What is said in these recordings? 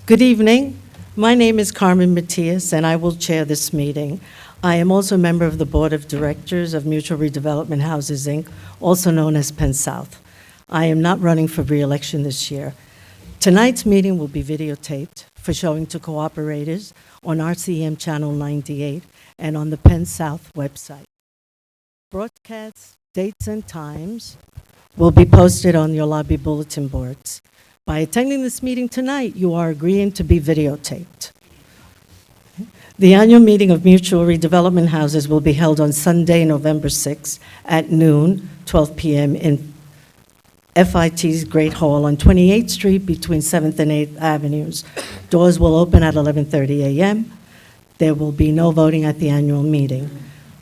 Good evening. My name is Carmen Matias, and I will chair this meeting. I am also a member of the Board of Directors of Mutual Redevelopment Houses, Inc., also known as Penn South. I am not running for re-election this year. Tonight's meeting will be videotaped for showing to cooperators on RCM Channel 98 and on the Penn South website. Broadcast dates and times will be posted on your lobby bulletin boards. By attending this meeting tonight, you are agreeing to be videotaped. The annual meeting of Mutual Redevelopment Houses will be held on Sunday, November 6th at noon, 12 p.m. in FIT's Great Hall on 28th Street between 7th and 8th Avenues. Doors will open at 11:30 a.m. There will be no voting at the annual meeting.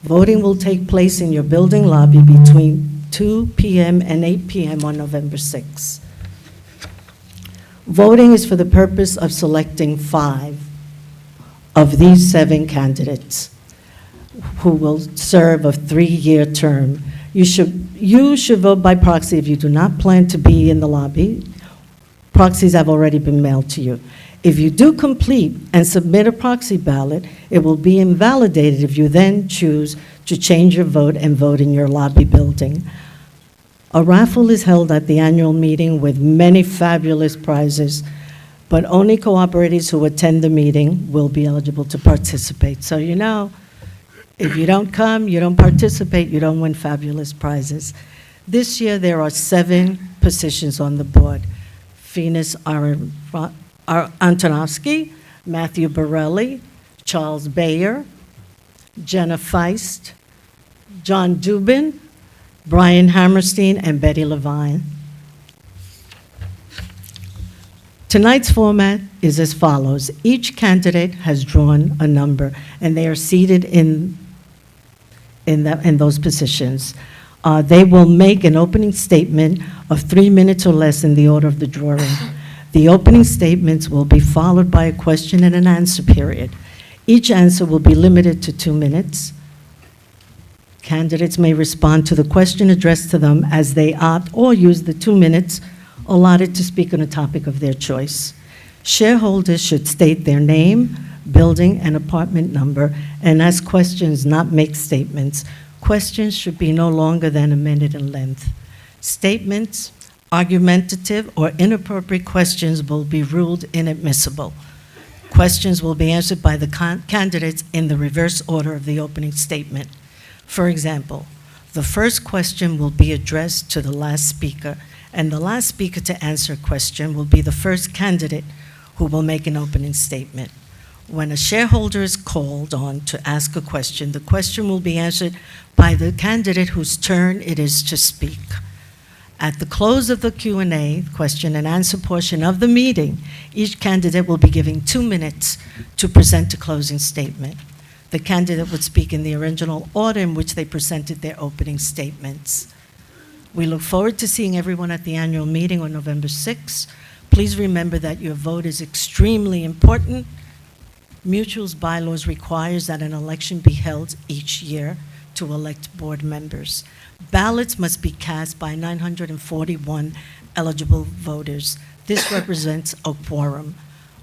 Voting will take place in your building lobby between 2 p.m. and 8 p.m. on November 6th. Voting is for the purpose of selecting 5 of these 7 candidates who will serve a 3-year term. You should vote by proxy if you do not plan to be in the lobby. Proxies have already been mailed to you. If you do complete and submit a proxy ballot, it will be invalidated if you then choose to change your vote and vote in your lobby building. A raffle is held at the annual meeting with many fabulous prizes, but only cooperators who attend the meeting will be eligible to participate. So you know, if you don't come, you don't participate, you don't win fabulous prizes. This year there are 7 positions on the board. Venus Antonovsky, Matthew Borelli, Charles Bayer, Jenna Feist, John Dubin, Brian Hammerstein, and Betty Levine. Tonight's format is as follows. Each candidate has drawn a number, and they are seated in those positions. They will make an opening statement of 3 minutes or less in the order of the drawing. The opening statements will be followed by a question and an answer period. Each answer will be limited to 2 minutes. Candidates may respond to the question addressed to them as they opt or use the 2 minutes allotted to speak on a topic of their choice. Shareholders should state their name, building, and apartment number and ask questions, not make statements. Questions should be no longer than a minute in length. Statements, argumentative, or inappropriate questions will be ruled inadmissible. Questions will be answered by the candidates in the reverse order of the opening statement. For example, the first question will be addressed to the last speaker, and the last speaker to answer a question will be the first candidate who will make an opening statement. When a shareholder is called on to ask a question, the question will be answered by the candidate whose turn it is to speak. At the close of the Q&A, question and answer portion of the meeting, each candidate will be given 2 minutes to present a closing statement. The candidate would speak in the original order in which they presented their opening statements. We look forward to seeing everyone at the annual meeting on November 6th. Please remember that your vote is extremely important. Mutual's bylaws requires that an election be held each year to elect board members. Ballots must be cast by 941 eligible voters. This represents a quorum,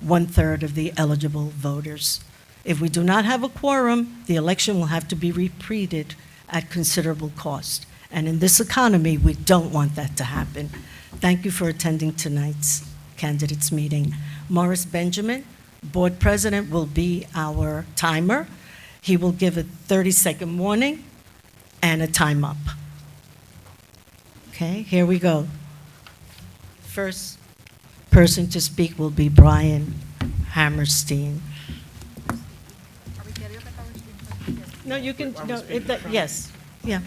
1/3 of the eligible voters. If we do not have a quorum, the election will have to be repeated at considerable cost. And in this economy, we don't want that to happen. Thank you for attending tonight's candidates meeting. Morris Benjamin, board president, will be our timer. He will give a 30-second warning and a time up. Okay, here we go. First person to speak will be Brian Hammerstein. No, you can, no, yes, yeah.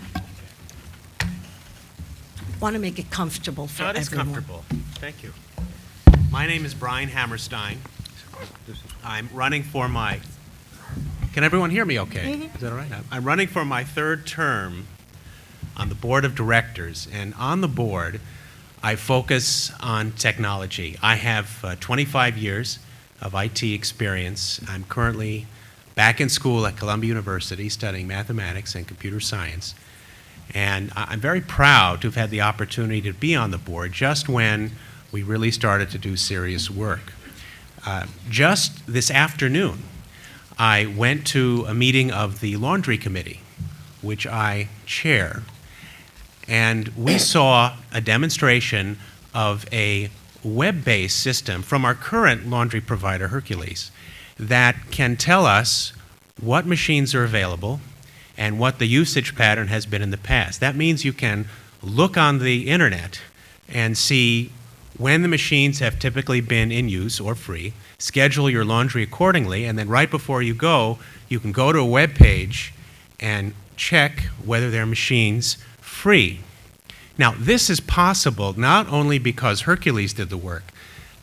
Want to make it comfortable for everyone. It is comfortable. Thank you. My name is Brian Hammerstein. I'm running for my, can everyone hear me okay? Mm-hmm. Is that all right? I'm running for my 3rd term on the board of directors. And on the board, I focus on technology. I have 25 years of IT experience. I'm currently back in school at Columbia University studying mathematics and computer science. And I'm very proud to have had the opportunity to be on the board just when we really started to do serious work. Just this afternoon, I went to a meeting of the Laundry Committee, which I chair, and we saw a demonstration of a web-based system from our current laundry provider, Hercules, that can tell us what machines are available and what the usage pattern has been in the past. That means you can look on the internet and see when the machines have typically been in use or free, schedule your laundry accordingly, and then right before you go, you can go to a web page and check whether their machine's free. Now, this is possible not only because Hercules did the work,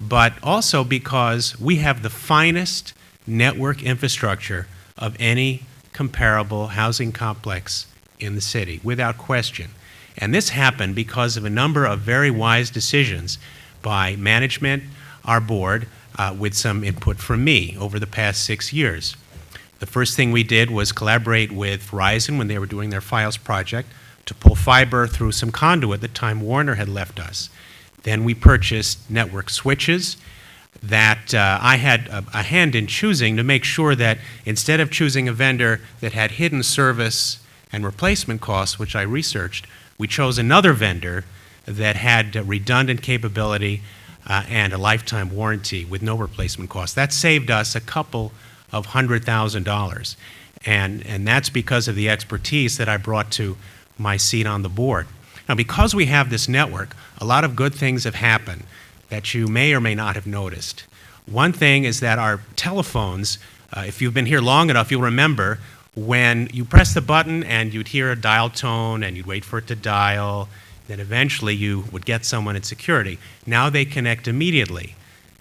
but also because we have the finest network infrastructure of any comparable housing complex in the city, without question. And this happened because of a number of very wise decisions by management, our board, with some input from me over the past 6 years. The first thing we did was collaborate with Verizon when they were doing their Files project to pull fiber through some conduit that Time Warner had left us. Then we purchased network switches that I had a hand in choosing to make sure that instead of choosing a vendor that had hidden service and replacement costs, which I researched, we chose another vendor that had redundant capability and a lifetime warranty with no replacement costs. That saved us a couple of $100,000. And that's because of the expertise that I brought to my seat on the board. Now, because we have this network, a lot of good things have happened that you may or may not have noticed. One thing is that our telephones, if you've been here long enough, you'll remember when you press the button and you'd hear a dial tone and you'd wait for it to dial, then eventually you would get someone in security. Now they connect immediately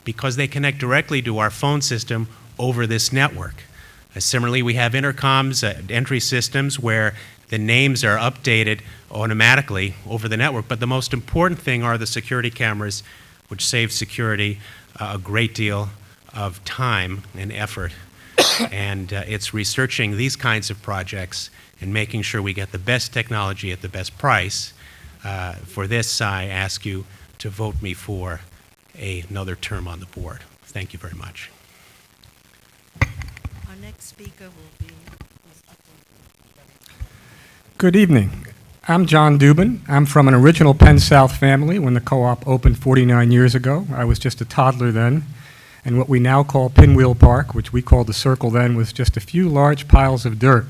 because they connect directly to our phone system over this network. Similarly, we have intercoms, entry systems where the names are updated automatically over the network, but the most important thing are the security cameras, which save security a great deal of time and effort. And it's researching these kinds of projects and making sure we get the best technology at the best price. For this, I ask you to vote me for another term on the board. Thank you very much. Our next speaker will be... Good evening. I'm John Dubin. I'm from an original Penn South family when the co-op opened 49 years ago. I was just a toddler then, and what we now call Pinwheel Park, which we called the Circle then, was just a few large piles of dirt.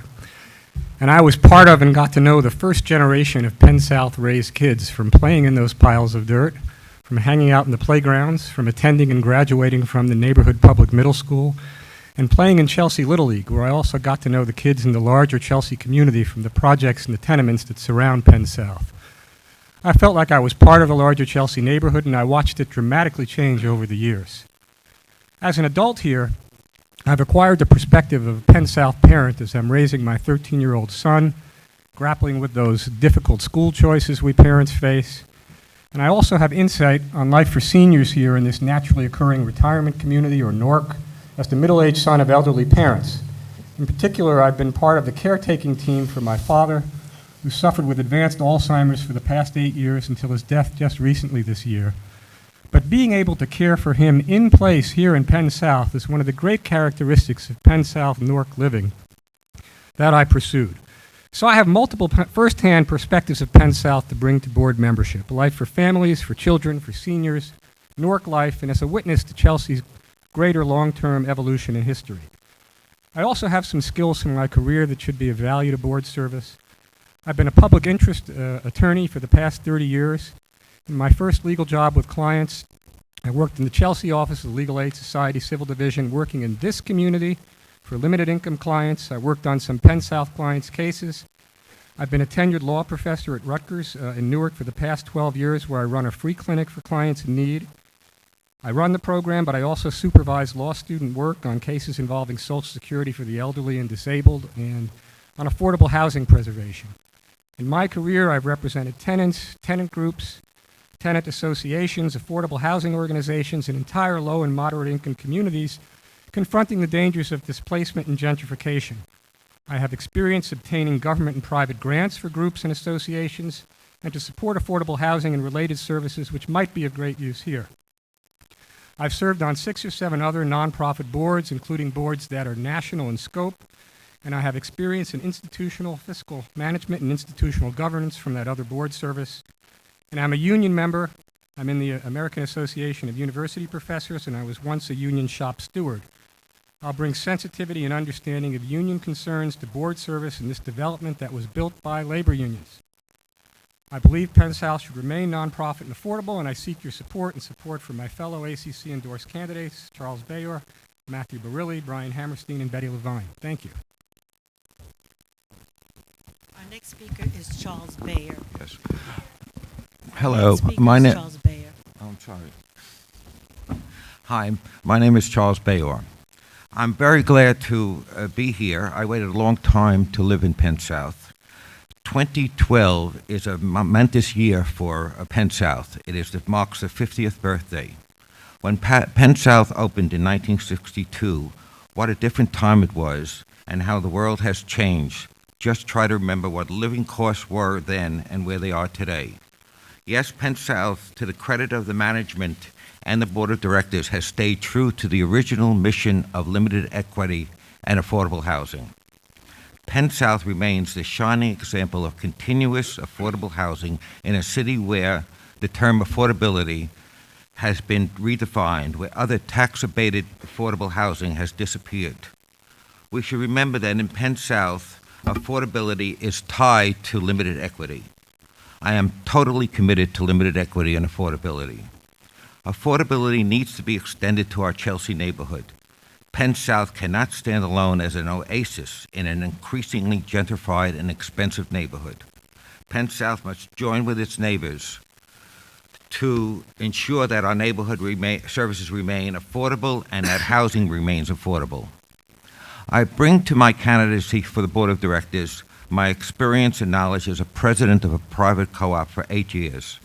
And I was part of and got to know the first generation of Penn South raised kids, from playing in those piles of dirt, from hanging out in the playgrounds, from attending and graduating from the neighborhood public middle school, and playing in Chelsea Little League, where I also got to know the kids in the larger Chelsea community from the projects and the tenements that surround Penn South. I felt like I was part of the larger Chelsea neighborhood, and I watched it dramatically change over the years. As an adult here, I've acquired the perspective of a Penn South parent as I'm raising my 13-year-old son, grappling with those difficult school choices we parents face. And I also have insight on life for seniors here in this naturally occurring retirement community, or NORC, as the middle-aged son of elderly parents. In particular, I've been part of the caretaking team for my father, who suffered with advanced Alzheimer's for the past 8 years until his death just recently this year. But being able to care for him in place here in Penn South is one of the great characteristics of Penn South NORC living that I pursued. So I have multiple first-hand perspectives of Penn South to bring to board membership: life for families, for children, for seniors, NORC life, and as a witness to Chelsea's greater long-term evolution in history. I also have some skills from my career that should be of value to board service. I've been a public interest attorney for the past 30 years. In my first legal job with clients, I worked in the Chelsea office of the Legal Aid Society Civil Division, working in this community for limited income clients. I worked on some Penn South clients' cases. I've been a tenured law professor at Rutgers in Newark for the past 12 years, where I run a free clinic for clients in need. I run the program, but I also supervise law student work on cases involving Social Security for the elderly and disabled, and on affordable housing preservation. In my career, I've represented tenants, tenant groups, tenant associations, affordable housing organizations, and entire low and moderate income communities confronting the dangers of displacement and gentrification. I have experience obtaining government and private grants for groups and associations, and to support affordable housing and related services which might be of great use here. I've served on 6 or 7 other nonprofit boards, including boards that are national in scope, and I have experience in institutional fiscal management and institutional governance from that other board service. And I'm a union member. I'm in the American Association of University Professors, and I was once a union shop steward. I'll bring sensitivity and understanding of union concerns to board service in this development that was built by labor unions. I believe Penn South should remain nonprofit and affordable, and I seek your support and support from my fellow ACC endorsed candidates, Charles Bayor, Matthew Barilli, Brian Hammerstein, and Betty Levine. Thank you. Our next speaker is Charles Bayer. Yes. Hello, my name. Charles Bayer. I'm sorry. Hi, my name is Charles Bayor. I'm very glad to be here. I waited a long time to live in Penn South. 2012 is a momentous year for Penn South. It marks the 50th birthday. When Penn South opened in 1962, what a different time it was, and how the world has changed. Just try to remember what living costs were then and where they are today. Yes, Penn South, to the credit of the management and the board of directors, has stayed true to the original mission of limited equity and affordable housing. Penn South remains the shining example of continuous affordable housing in a city where the term affordability has been redefined, where other tax-abated affordable housing has disappeared. We should remember that in Penn South, affordability is tied to limited equity. I am totally committed to limited equity and affordability. Affordability needs to be extended to our Chelsea neighborhood. Penn South cannot stand alone as an oasis in an increasingly gentrified and expensive neighborhood. Penn South must join with its neighbors to ensure that our neighborhood services remain affordable and that housing remains affordable. I bring to my candidacy for the board of directors my experience and knowledge as a president of a private co-op for 8 years.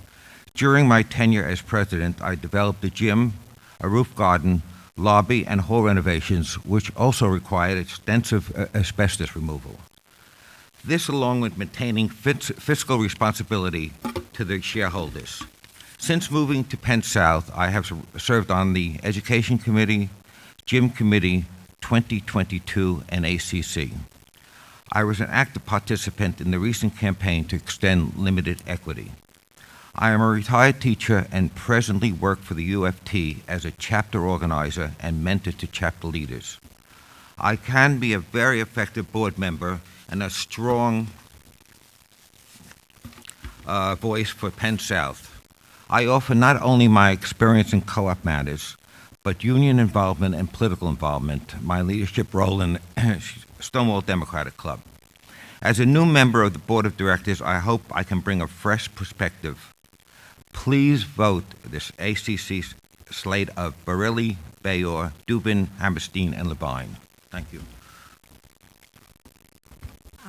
During my tenure as president, I developed a gym, a roof garden, lobby, and hall renovations, which also required extensive asbestos removal. This, along with maintaining fiscal responsibility to the shareholders. Since moving to Penn South, I have served on the Education Committee, Gym Committee, 2022, and ACC. I was an active participant in the recent campaign to extend limited equity. I am a retired teacher and presently work for the UFT as a chapter organizer and mentor to chapter leaders. I can be a very effective board member and a strong voice for Penn South. I offer not only my experience in co-op matters, but union involvement and political involvement, my leadership role in Stonewall Democratic Club. As a new member of the board of directors, I hope I can bring a fresh perspective. Please vote this ACC slate of Barilli, Bayor, Dubin, Hammerstein, and Levine. Thank you.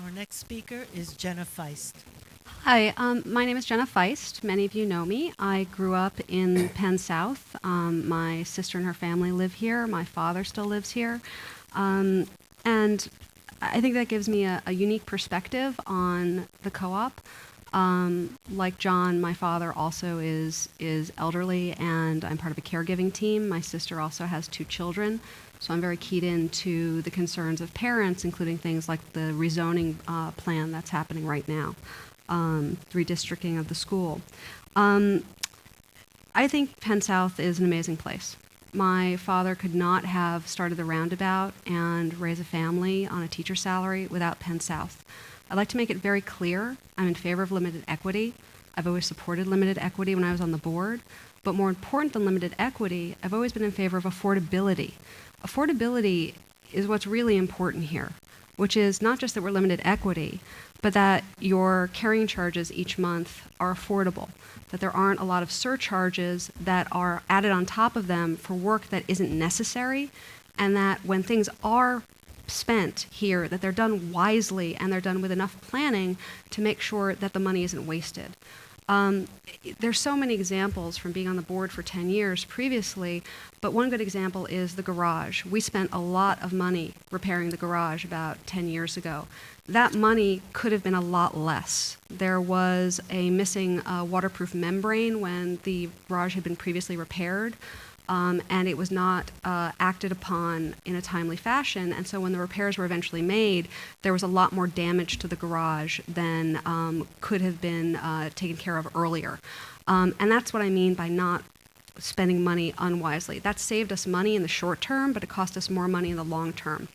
Our next speaker is Jenna Feist. Hi, my name is Jenna Feist. Many of you know me. I grew up in Penn South. My sister and her family live here. My father still lives here. And I think that gives me a unique perspective on the co-op. Like John, my father also is elderly, and I'm part of a caregiving team. My sister also has 2 children, so I'm very keyed into the concerns of parents, including things like the rezoning plan that's happening right now, redistricting of the school. I think Penn South is an amazing place. My father could not have started the Roundabout and raise a family on a teacher salary without Penn South. I'd like to make it very clear, I'm in favor of limited equity. I've always supported limited equity when I was on the board, but more important than limited equity, I've always been in favor of affordability. Affordability is what's really important here, which is not just that we're limited equity, but that your carrying charges each month are affordable, that there aren't a lot of surcharges that are added on top of them for work that isn't necessary, and that when things are spent here, that they're done wisely and they're done with enough planning to make sure that the money isn't wasted. There's so many examples from being on the board for 10 years previously, but one good example is the garage. We spent a lot of money repairing the garage about 10 years ago. That money could have been a lot less. There was a missing waterproof membrane when the garage had been previously repaired. and it was not acted upon in a timely fashion. And so when the repairs were eventually made, there was a lot more damage to the garage than could have been taken care of earlier. And that's what I mean by not spending money unwisely. That saved us money in the short term, but it cost us more money in the long term.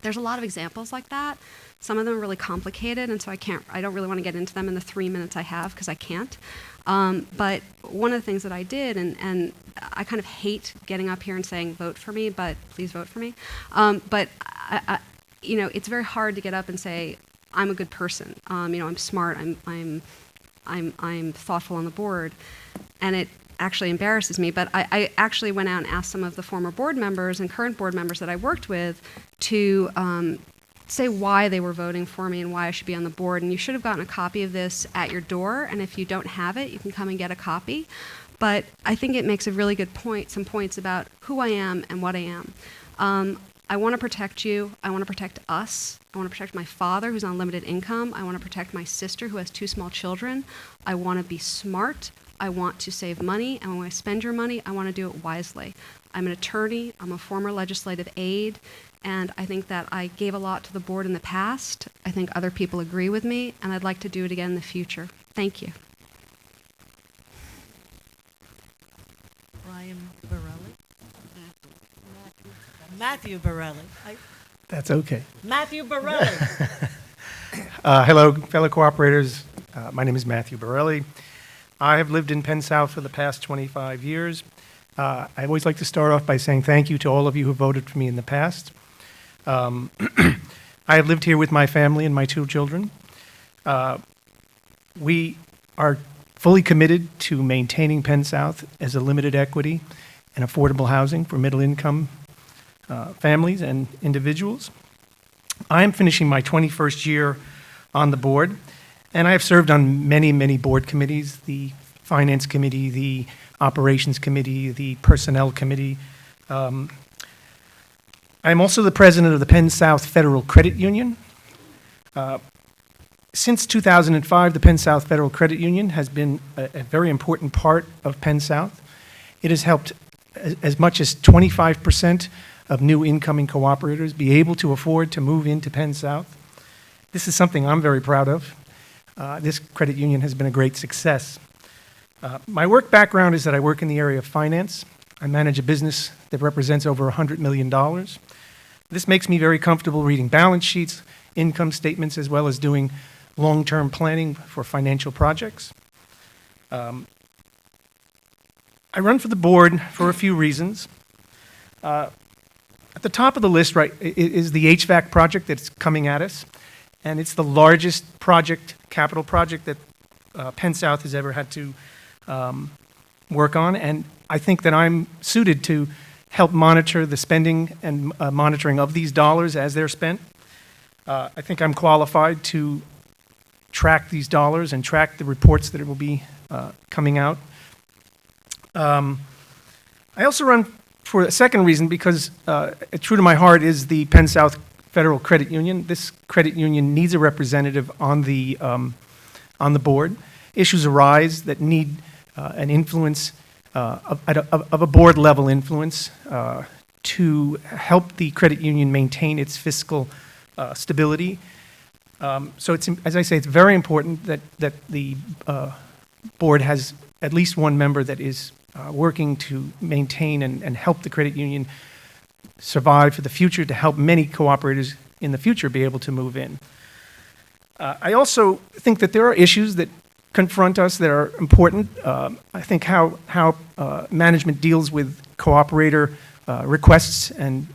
There's a lot of examples like that. Some of them are really complicated, and so I don't really want to get into them in the 3 minutes I have, because I can't. But one of the things that I did, and I kind of hate getting up here and saying, vote for me, but please vote for me. But it's very hard to get up and say, I'm a good person. I'm smart. I'm thoughtful on the board, and it actually embarrasses me. But I actually went out and asked some of the former board members and current board members that I worked with to say why they were voting for me and why I should be on the board. And you should have gotten a copy of this at your door, and if you don't have it, you can come and get a copy. But I think it makes a really good point, some points about who I am and what I am. I want to protect you. I want to protect us. I want to protect my father, who's on limited income. I want to protect my sister, who has 2 small children. I want to be smart. I want to save money, and when I spend your money, I want to do it wisely. I'm an attorney. I'm a former legislative aide. And I think that I gave a lot to the board in the past. I think other people agree with me, and I'd like to do it again in the future. Thank you. Brian Borelli? Matthew Borelli. That's okay. Matthew Borelli. Hello, fellow cooperators. My name is Matthew Borelli. I have lived in Penn South for the past 25 years. I always like to start off by saying thank you to all of you who voted for me in the past. I have lived here with my family and my 2 children. We are fully committed to maintaining Penn South as a limited equity and affordable housing for middle-income families and individuals. I am finishing my 21st year on the board, and I have served on many, many board committees, the Finance Committee, the Operations Committee, the Personnel Committee. I'm also the president of the Penn South Federal Credit Union. Since 2005, the Penn South Federal Credit Union has been a very important part of Penn South. It has helped as much as 25% of new incoming cooperators be able to afford to move into Penn South. This is something I'm very proud of. This credit union has been a great success. My work background is that I work in the area of finance. I manage a business that represents over $100 million. This makes me very comfortable reading balance sheets, income statements, as well as doing long-term planning for financial projects. I run for the board for a few reasons. At the top of the list, right, is the HVAC project that's coming at us, and it's the largest capital project that Penn South has ever had to work on, and I think that I'm suited to help monitor the spending and monitoring of these dollars as they're spent. I think I'm qualified to track these dollars and track the reports that will be coming out. I also run for a second reason because true to my heart is the Penn South Federal Credit Union. This credit union needs a representative on the board. Issues arise that need an influence of a board level influence to help the credit union maintain its fiscal stability. So it's, as I say, it's very important that the board has at least one member that is working to maintain and help the credit union survive for the future, to help many cooperators in the future be able to move in. I also think that there are issues that confront us that are important. I think how management deals with cooperator requests and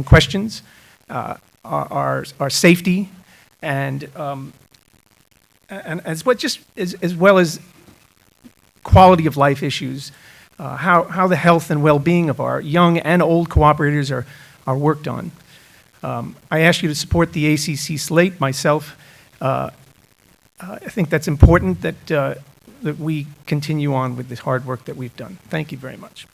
questions, our safety, and as well as quality of life issues, how the health and well-being of our young and old cooperators are worked on. I ask you to support the ACC slate. Myself, I think that's important that we continue on with this hard work that we've done. Thank you very much.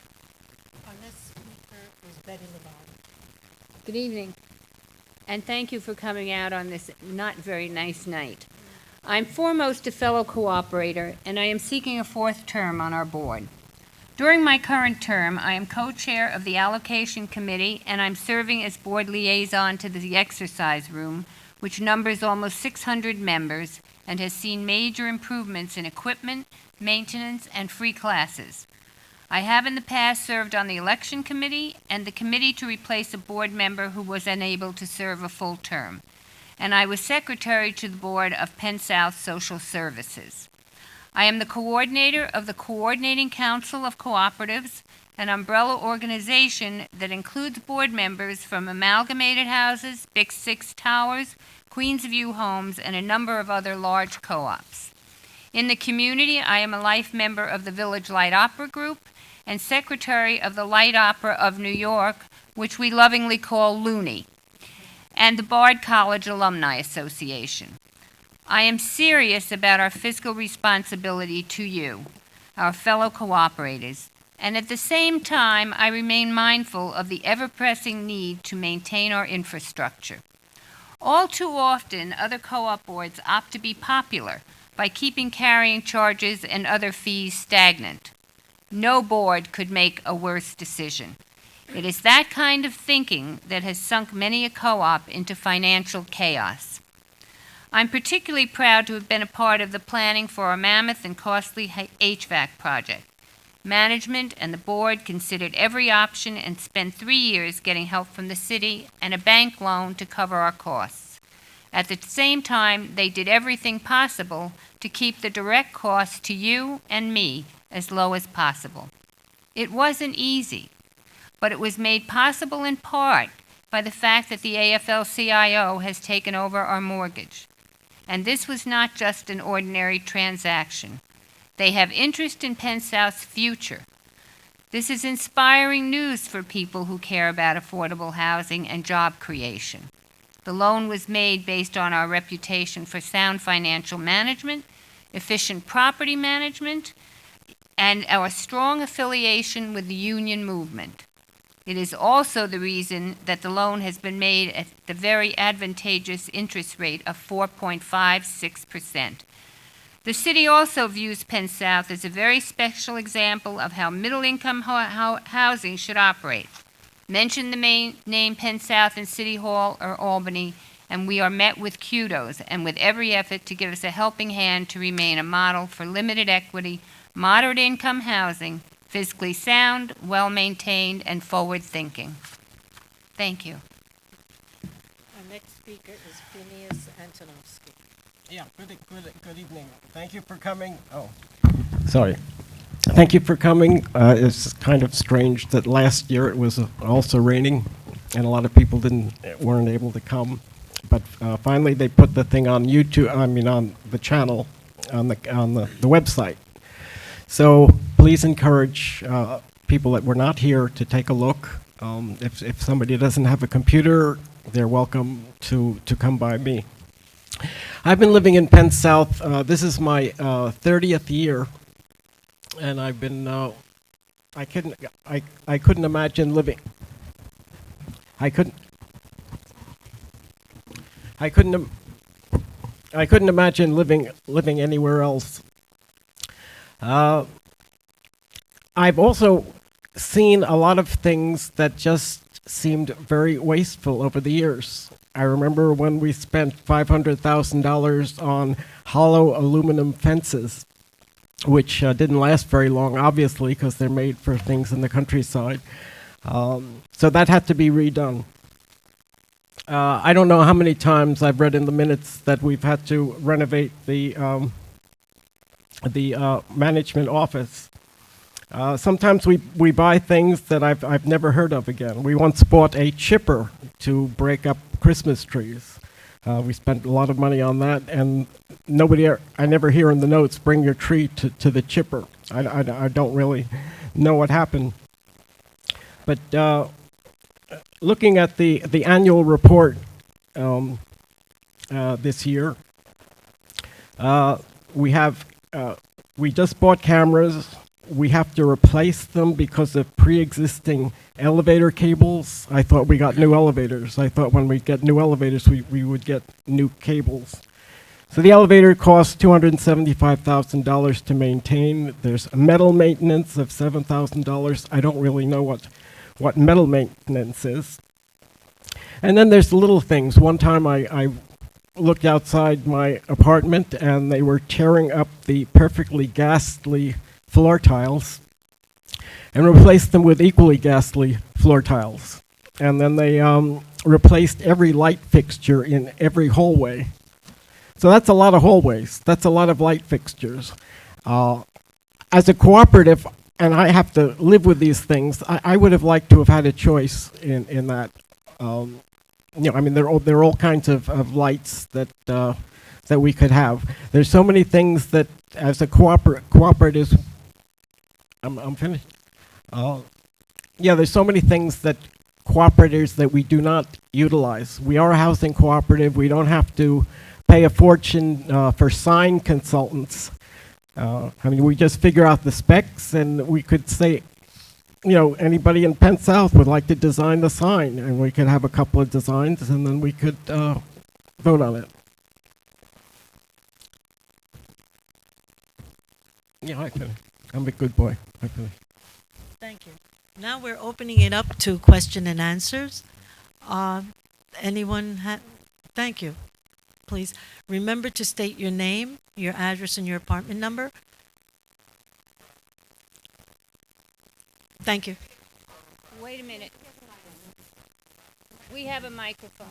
Our next speaker is Betty Lovato. Good evening, and thank you for coming out on this not very nice night. I'm foremost a fellow cooperator, and I am seeking a 4th term on our board. During my current term, I am co-chair of the Allocation Committee, and I'm serving as board liaison to the exercise room, which numbers almost 600 members and has seen major improvements in equipment, maintenance, and free classes. I have in the past served on the Election Committee and the committee to replace a board member who was unable to serve a full term. And I was secretary to the board of Penn South Social Services. I am the coordinator of the Coordinating Council of Cooperatives, an umbrella organization that includes board members from Amalgamated Houses, Big Six Towers, Queens View Homes, and a number of other large co-ops. In the community, I am a life member of the Village Light Opera Group and secretary of the Light Opera of New York, which we lovingly call Looney, and the Bard College Alumni Association. I am serious about our fiscal responsibility to you, our fellow cooperators, and at the same time, I remain mindful of the ever-pressing need to maintain our infrastructure. All too often, other co-op boards opt to be popular by keeping carrying charges and other fees stagnant. No board could make a worse decision. It is that kind of thinking that has sunk many a co-op into financial chaos. I'm particularly proud to have been a part of the planning for our mammoth and costly HVAC project. Management and the board considered every option and spent 3 years getting help from the city and a bank loan to cover our costs. At the same time, they did everything possible to keep the direct costs to you and me as low as possible. It wasn't easy, but it was made possible in part by the fact that the AFL-CIO has taken over our mortgage. And this was not just an ordinary transaction. They have interest in Penn South's future. This is inspiring news for people who care about affordable housing and job creation. The loan was made based on our reputation for sound financial management, efficient property management, and our strong affiliation with the union movement. It is also the reason that the loan has been made at the very advantageous interest rate of 4.56%. The city also views Penn South as a very special example of how middle-income housing should operate. Mention the name Penn South in City Hall or Albany, and we are met with kudos and with every effort to give us a helping hand to remain a model for limited equity, moderate-income housing, physically sound, well-maintained, and forward-thinking. Thank you. Our next speaker is Phineas Antonovsky. Yeah, good evening. Thank you for coming. Oh, sorry. Thank you for coming. It's kind of strange that last year it was also raining, and a lot of people weren't able to come. But finally, they put the thing on YouTube. I mean, on the channel, on the website. So please encourage people that were not here to take a look. If somebody doesn't have a computer, they're welcome to come by me. I've been living in Penn South. This is my 30th year, and I've been. I couldn't imagine living. I couldn't imagine living anywhere else. I've also seen a lot of things that just seemed very wasteful over the years. I remember when we spent $500,000 on hollow aluminum fences, which didn't last very long, obviously, because they're made for things in the countryside. So that had to be redone. I don't know how many times I've read in the minutes that we've had to renovate the management office. Sometimes we buy things that I've never heard of again. We once bought a chipper to break up Christmas trees. We spent a lot of money on that, and I never hear in the notes, bring your tree to the chipper. I don't really know what happened. But looking at the annual report this year, we just bought cameras. We have to replace them because of pre-existing elevator cables. I thought we got new elevators. I thought when we get new elevators, we would get new cables. So the elevator costs $275,000 to maintain. There's a metal maintenance of $7,000. I don't really know what metal maintenance is. And then there's the little things. One time I looked outside my apartment and they were tearing up the perfectly ghastly floor tiles and replaced them with equally ghastly floor tiles. And then they replaced every light fixture in every hallway. So that's a lot of hallways. That's a lot of light fixtures. As a cooperative, and I have to live with these things, I would have liked to have had a choice in that. I mean, there are all kinds of lights that we could have. There's so many things that, as a cooperatives, I'm finished. There's so many things that cooperatives that we do not utilize. We are a housing cooperative. We don't have to pay a fortune for sign consultants. I mean, we just figure out the specs, and we could say, anybody in Penn South would like to design the sign, and we could have a couple of designs, and then we could vote on it. Yeah, I finished. I'm a good boy. I finished. Thank you. Now we're opening it up to question and answers. Anyone thank you. Please remember to state your name, your address, and your apartment number. Thank you. Wait a minute. We have a microphone.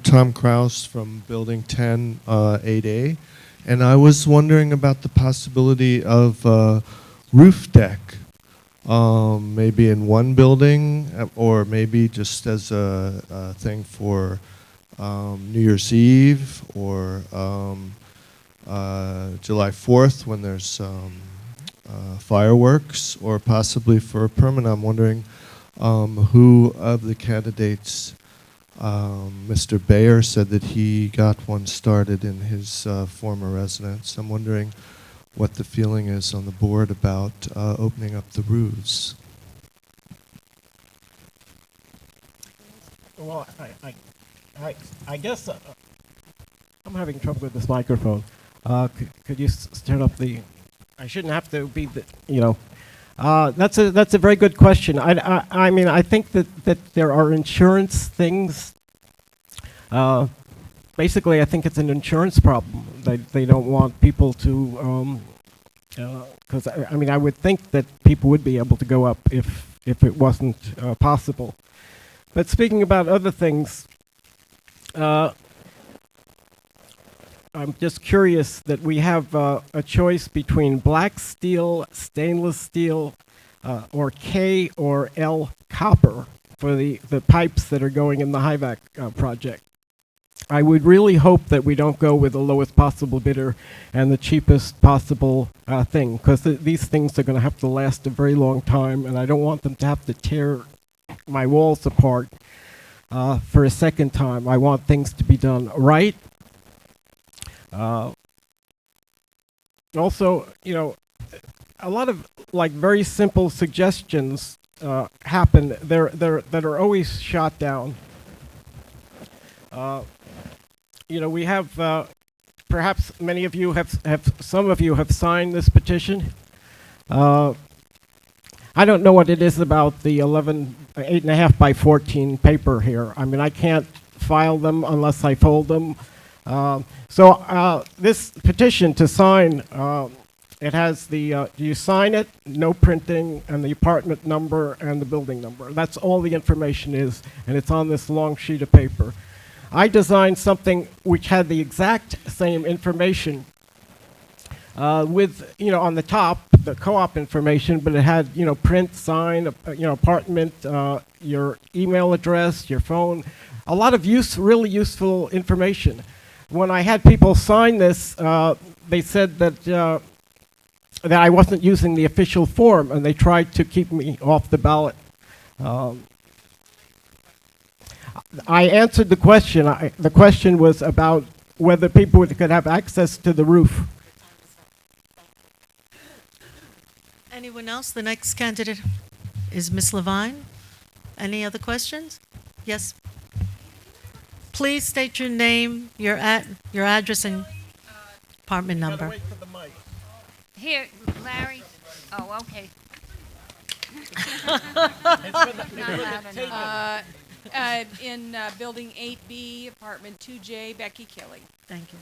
Tom Kraus from Building 10, 8A, and I was wondering about the possibility of roof deck, maybe in one building, or maybe just as a thing for New Year's Eve or July 4th when there's fireworks, or possibly for a permit. I'm wondering who of the candidates, Mr. Bayer said that he got one started in his former residence. I'm wondering what the feeling is on the board about opening up the roofs. Well, I guess I'm having trouble with this microphone. Could you turn up the? I shouldn't have to be the. That's a very good question. I mean, I think that there are insurance things. Basically, I think it's an insurance problem. They don't want people to. Because I mean, I would think that people would be able to go up if it wasn't possible. But speaking about other things. I'm just curious that we have a choice between black steel, stainless steel, or K or L copper for the pipes that are going in the HIVAC project. I would really hope that we don't go with the lowest possible bidder and the cheapest possible thing, because these things are going to have to last a very long time, and I don't want them to have to tear my walls apart for a second time. I want things to be done right. Also, a lot of very simple suggestions happen that are always shot down. We have perhaps many of you some of you have signed this petition. I don't know what it is about the 8.5 by 14 paper here. I mean, I can't file them unless I fold them. So this petition to sign, it has you sign it, no printing, and the apartment number and the building number. That's all the information is, and it's on this long sheet of paper. I designed something which had the exact same information with, on the top, the co-op information, but it had, print, sign, apartment, your email address, your phone, a lot of really useful information. When I had people sign this, they said that I wasn't using the official form, and they tried to keep me off the ballot. I answered the question. The question was about whether people could have access to the roof. Anyone else? The next candidate is Ms. Levine. Any other questions? Yes. Please. please state your name, your address, and apartment number. Here, Larry. Oh, okay. Not loud enough. In Building 8B, Apartment 2J, Becky Kelly. Thank you.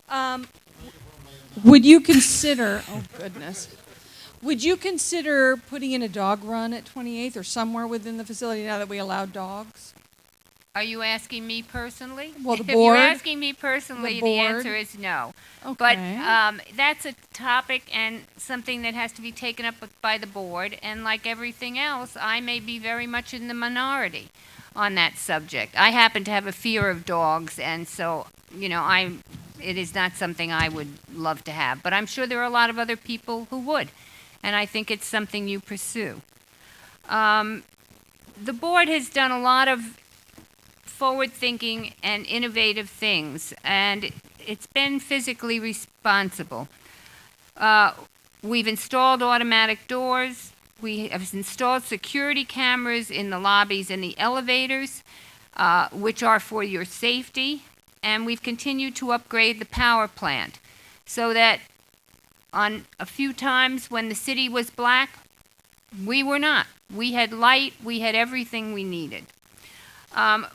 Would you consider, oh goodness, would you consider putting in a dog run at 28th or somewhere within the facility now that we allow dogs? Are you asking me personally? Well, the If board. you're asking me personally, the board. answer is no. Okay. But that's a topic and something that has to be taken up by the board. And like everything else, I may be very much in the minority on that subject. I happen to have a fear of dogs, and so, it is not something I would love to have. But I'm sure there are a lot of other people who would, and I think it's something you pursue. The board has done a lot of forward-thinking and innovative things, and it's been physically responsible. We've installed automatic doors. We have installed security cameras in the lobbies and the elevators, which are for your safety, and we've continued to upgrade the power plant so that on a few times when the city was black, we were not. We had light, we had everything we needed.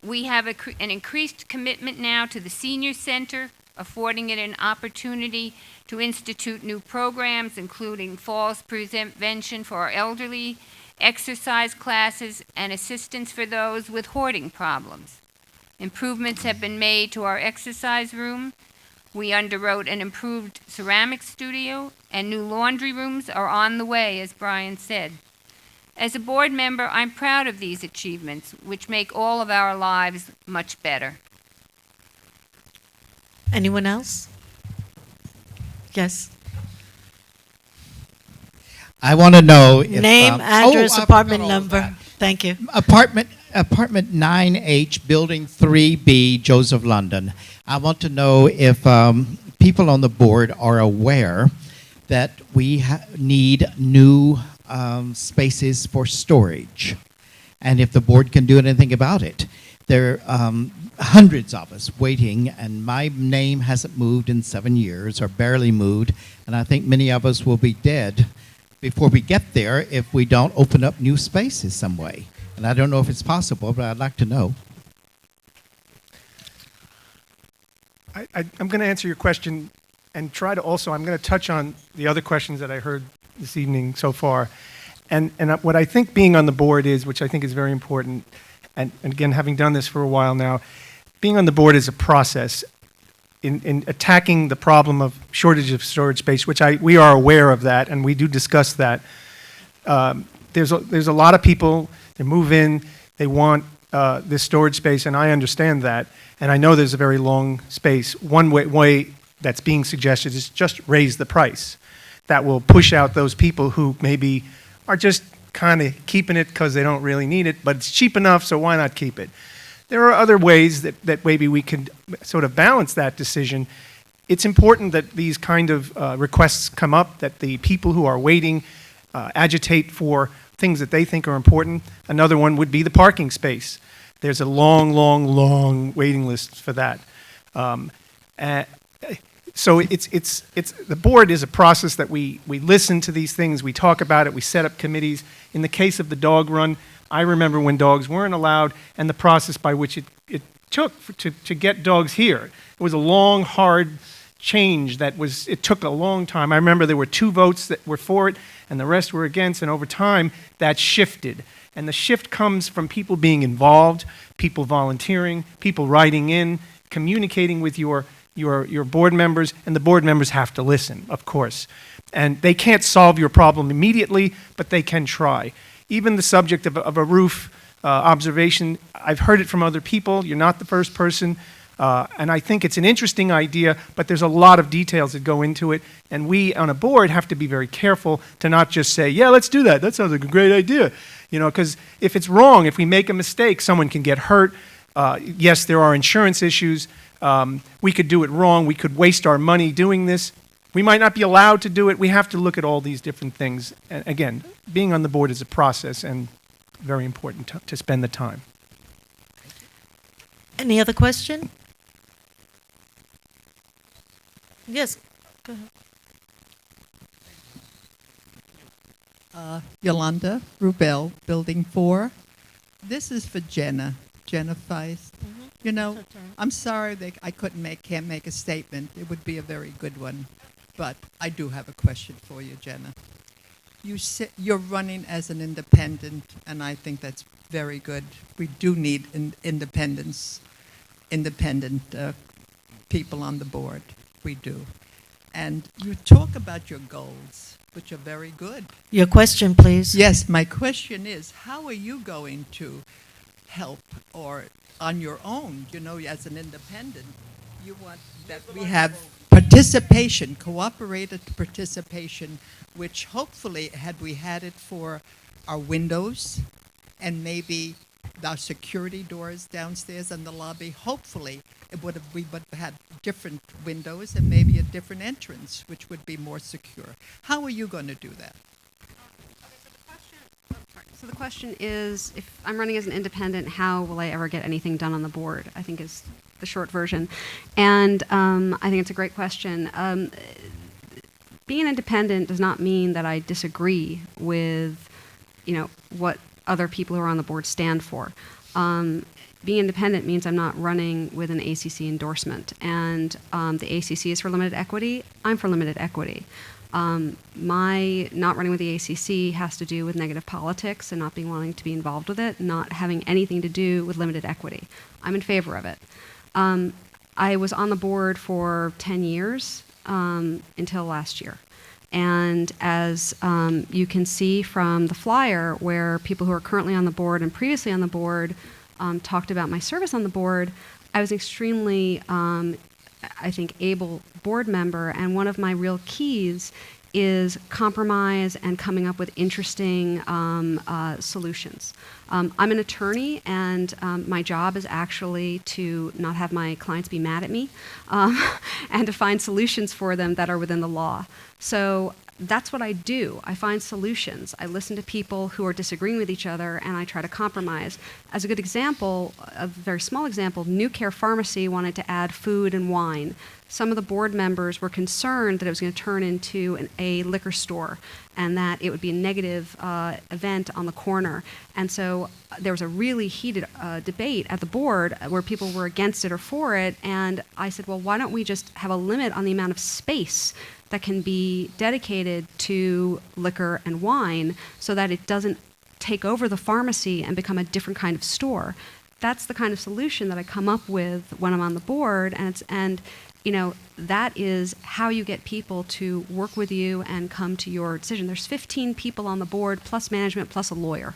We have an increased commitment now to the senior center, affording it an opportunity to institute new programs, including falls prevention for our elderly, exercise classes, and assistance for those with hoarding problems. Improvements have been made to our exercise room. We underwrote an improved ceramic studio, and new laundry rooms are on the way, as Brian said. As a board member, I'm proud of these achievements, which make all of our lives much better. Anyone else? Yes. I want to know if... Name, address, I apartment forgot all number. that. Thank you. Apartment 9H, Building 3B, Joseph, London. I want to know if people on the board are aware that we need new spaces for storage, and if the board can do anything about it. There are hundreds of us waiting, and my name hasn't moved in 7 years, or barely moved, and I think many of us will be dead before we get there if we don't open up new spaces some way. And I don't know if it's possible, but I'd like to know. I'm going to answer your question and try to also, I'm going to touch on the other questions that I heard this evening so far. And what I think being on the board is, which I think is very important, and again, having done this for a while now, being on the board is a process in attacking the problem of shortage of storage space, which we are aware of that, and we do discuss that. There's a lot of people, they move in, they want this storage space, and I understand that, and I know there's a very long space. One way that's being suggested is just raise the price. That will push out those people who maybe are just kind of keeping it because they don't really need it, but it's cheap enough, so why not keep it? There are other ways that maybe we can sort of balance that decision. It's important that these kind of requests come up, that the people who are waiting agitate for things that they think are important. Another one would be the parking space. There's a long, long, long waiting list for that. So the board is a process that we listen to these things, we talk about it, we set up committees. In the case of the dog run, I remember when dogs weren't allowed and the process by which it took to get dogs here. It was a long, hard change it took a long time. I remember there were 2 votes that were for it and the rest were against, and over time that shifted. And the shift comes from people being involved, people volunteering, people writing in, communicating with your board members, and the board members have to listen, of course. And they can't solve your problem immediately, but they can try. Even the subject of a roof observation, I've heard it from other people. You're not the first person. And I think it's an interesting idea, but there's a lot of details that go into it. And we on a board have to be very careful to not just say, yeah, let's do that. That sounds like a great idea. Because if it's wrong, if we make a mistake, someone can get hurt. Yes, there are insurance issues. We could do it wrong. We could waste our money doing this. We might not be allowed to do it. We have to look at all these different things. And again, being on the board is a process and very important to spend the time. Any other question? Yes, go ahead. Yolanda Rubel, Building 4. This is for Jenna Feist. You know, I'm sorry that I can't make a statement. It would be a very good one. But I do have a question for you, Jenna. You're running as an independent, and I think that's very good. We do need independent people on the board. We do. And you talk about your goals, which are very good. Your question, please. Yes, my question is, how are you going to help, or on your own, you know, as an independent, you want that we have participation, cooperated participation, which hopefully, had we had it for our windows and maybe our security doors downstairs in the lobby, hopefully we would have had different windows and maybe a different entrance, which would be more secure. How are you going to do that? So the question is, if I'm running as an independent, how will I ever get anything done on the board? I think is the short version. And I think it's a great question. Being an independent does not mean that I disagree with, what other people who are on the board stand for. Being independent means I'm not running with an ACC endorsement. And the ACC is for limited equity. I'm for limited equity. My not running with the ACC has to do with negative politics and not being wanting to be involved with it, not having anything to do with limited equity. I'm in favor of it. I was on the board for 10 years until last year. And as you can see from the flyer, where people who are currently on the board and previously on the board talked about my service on the board, I was extremely, I think, able board member, and one of my real keys is compromise and coming up with interesting solutions. I'm an attorney, and my job is actually to not have my clients be mad at me and to find solutions for them that are within the law. So that's what I do. I find solutions. I listen to people who are disagreeing with each other, and I try to compromise. As a good example, a very small example, New Care Pharmacy wanted to add food and wine. Some of the board members were concerned that it was going to turn into a liquor store and that it would be a negative event on the corner. And so there was a really heated debate at the board where people were against it or for it. And I said, well, why don't we just have a limit on the amount of space that can be dedicated to liquor and wine so that it doesn't take over the pharmacy and become a different kind of store. That's the kind of solution that I come up with when I'm on the board, and that is how you get people to work with you and come to your decision. There's 15 people on the board, plus management, plus a lawyer.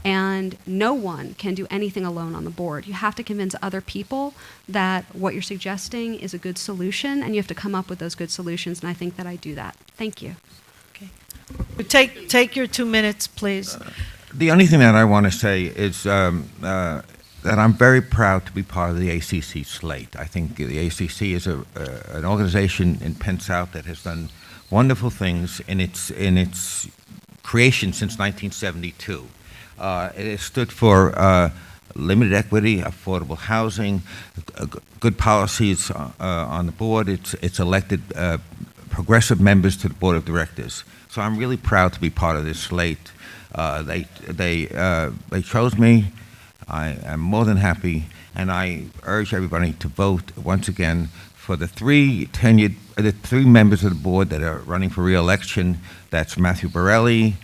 And no one can do anything alone on the board. You have to convince other people that what you're suggesting is a good solution, and you have to come up with those good solutions, and I think that I do that. Thank you. Okay. Take your 2 minutes, please. The only thing that I want to say is that I'm very proud to be part of the ACC slate. I think the ACC is an organization in Penn South that has done wonderful things in its creation since 1972. It has stood for limited equity, affordable housing, good policies on the board. It's elected progressive members to the board of directors. So I'm really proud to be part of this slate. They chose me. I am more than happy, and I urge everybody to vote once again for the three members of the board that are running for re-election. That's Matthew Borelli,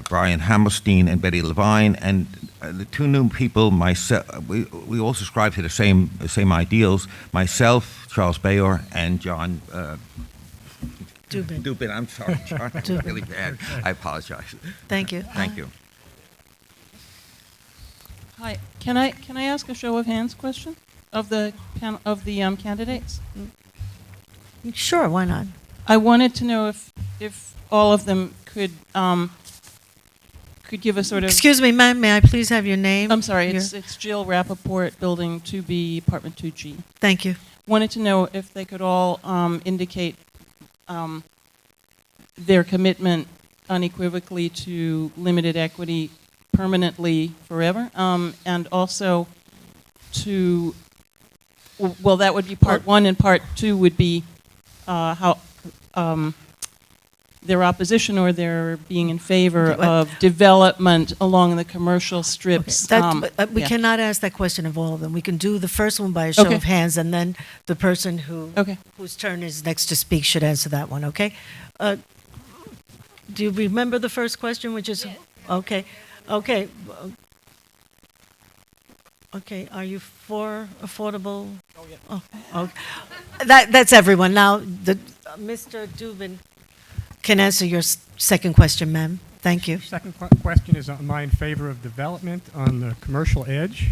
Brian Hammerstein, and Betty Levine. And the two new people, myself, we all subscribe to the same ideals. Myself, Charles Bayor, and John Dubin. I'm sorry, John. I'm really bad. I apologize. Thank you. Thank you. Hi. Can I ask a show of hands question of the candidates? Sure, why not? I wanted to know if all of them could give a sort of... Excuse me, ma'am, may I please have your name? I'm sorry, it's Jill Rappaport, Building 2B, Apartment 2G. Thank you. Wanted to know if they could all indicate their commitment unequivocally to limited equity permanently forever, and also to, well, that would be part one, and part two would be how their opposition or their being in favor of development along the commercial strips. We Yeah. cannot ask that question of all of them. We can do the first one by a show Okay. of hands, and then the person Okay. whose turn is next to speak should answer that one, okay? Do you remember the first question, which is, okay, okay. Okay, are you for affordable? Oh, yeah. Oh, okay. That's everyone. Now, Mr. Dubin can answer your second question, ma'am. Thank you. Second question is, am I in favor of development on the commercial edge?